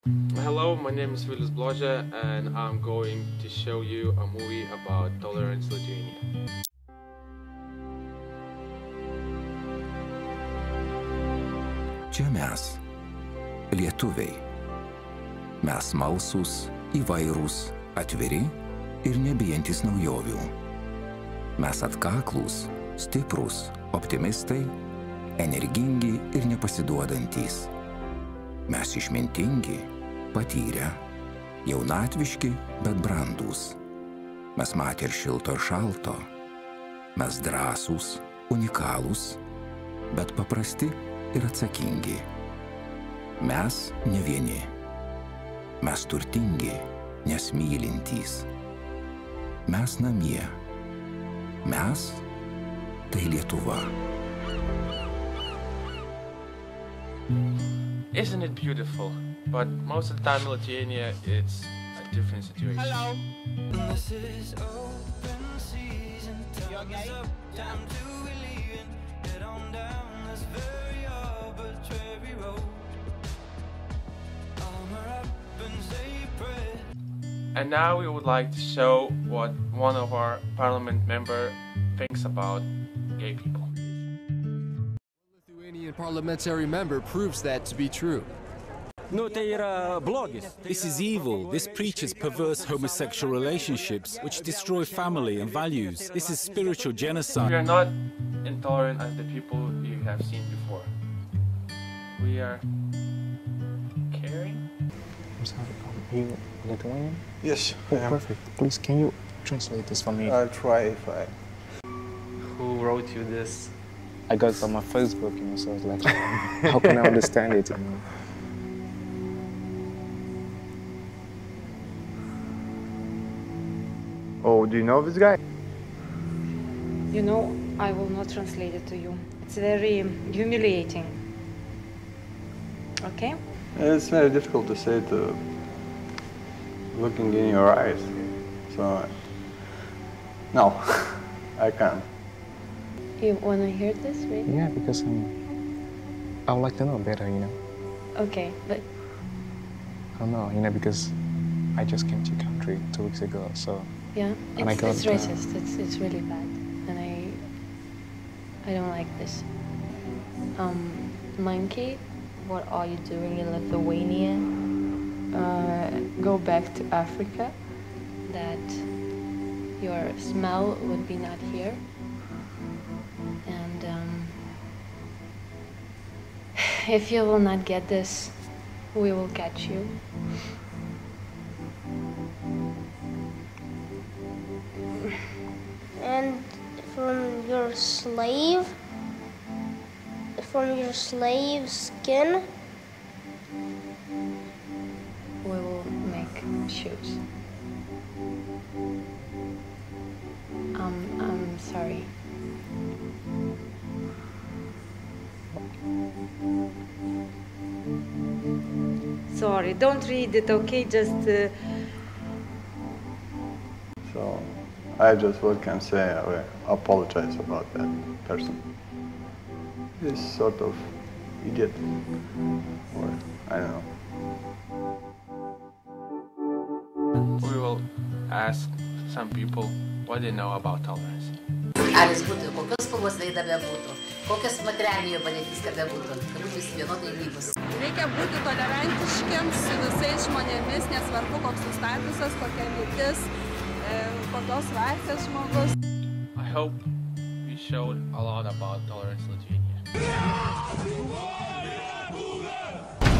Hello, my name is Vilius Bložė and I'm going to show you a movie about Tolerance Lithuania. Čia mes, lietuviai. Mes smalsūs, įvairūs, atviri ir nebijantis naujovių. Mes atkaklūs, stiprūs, optimistai, energingi ir nepasiduodantys. Mes išmintingi, patyrę, jaunatviški, bet brandūs. Mes matę ir šilto ir šalto. Mes drąsūs, unikalūs, bet paprasti ir atsakingi. Mes ne vieni. Mes turtingi, nes mylintys. Mes namie. Mes tai Lietuva. Isn't it beautiful? But most of the time in Lithuania it's a different situation. Hello. This is open season. Time is up, time to believe in. Head on down this very arbitrary road. Armor up and say prayer. And now we would like to show what one of our parliament member thinks about gay people. Lithuanian parliamentary member proves that to be true. This is evil. This preaches perverse homosexual relationships which destroy family and values. This is spiritual We genocide. are not intolerant as the people you have seen before. We are caring. I'm sorry, are you Lithuanian? Yes, Oh, I am. perfect. Please, can you translate this for me? I'll try if I... Who wrote you this? I got it on my Facebook, so I was like, how can I understand it? Oh, do you know this guy? You know, I will not translate it to you. It's very humiliating. Okay? It's very difficult to say to looking in your eyes. So, no, I can't. You wanna hear this, really? Yeah, because I would like to know better, Okay, but I don't know, because I just came to your country 2 weeks ago, so... yeah, And I it's got, racist. It's really bad, and I don't like this. Monkey, what are you doing in Lithuania? Go back to Africa. That your smell would be not here. And if you will not get this, we will catch you. And from your slave skin, We will make shoes. I'm sorry. Sorry, don't read it, okay? Just So, I just what can say, I apologize about that person. He's sort of idiot, or I don't know. We will ask some people what they know about tolerance. Ar jis būtų, kokios spalvos veidą bebūtų, kokios materialinio padėtis bebūtų, kad būtų visi vienodai lygūs. Reikia būti tolerantiškiams su visais žmonėmis, nesvarbu koks jų statusas, kokia lytis, kokios rasės žmogus. I hope we showed a lot about Tolerance Lithuania.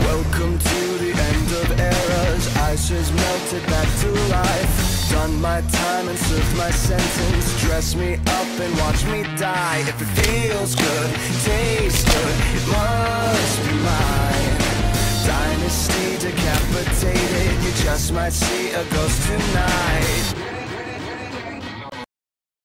Welcome to the end of eras. Ice has melted back to life. Done my time and served my sentence. Dress me up and watch me die. If it feels good, tastes good, it must be mine. Dynasty decapitated. You just might see a ghost tonight.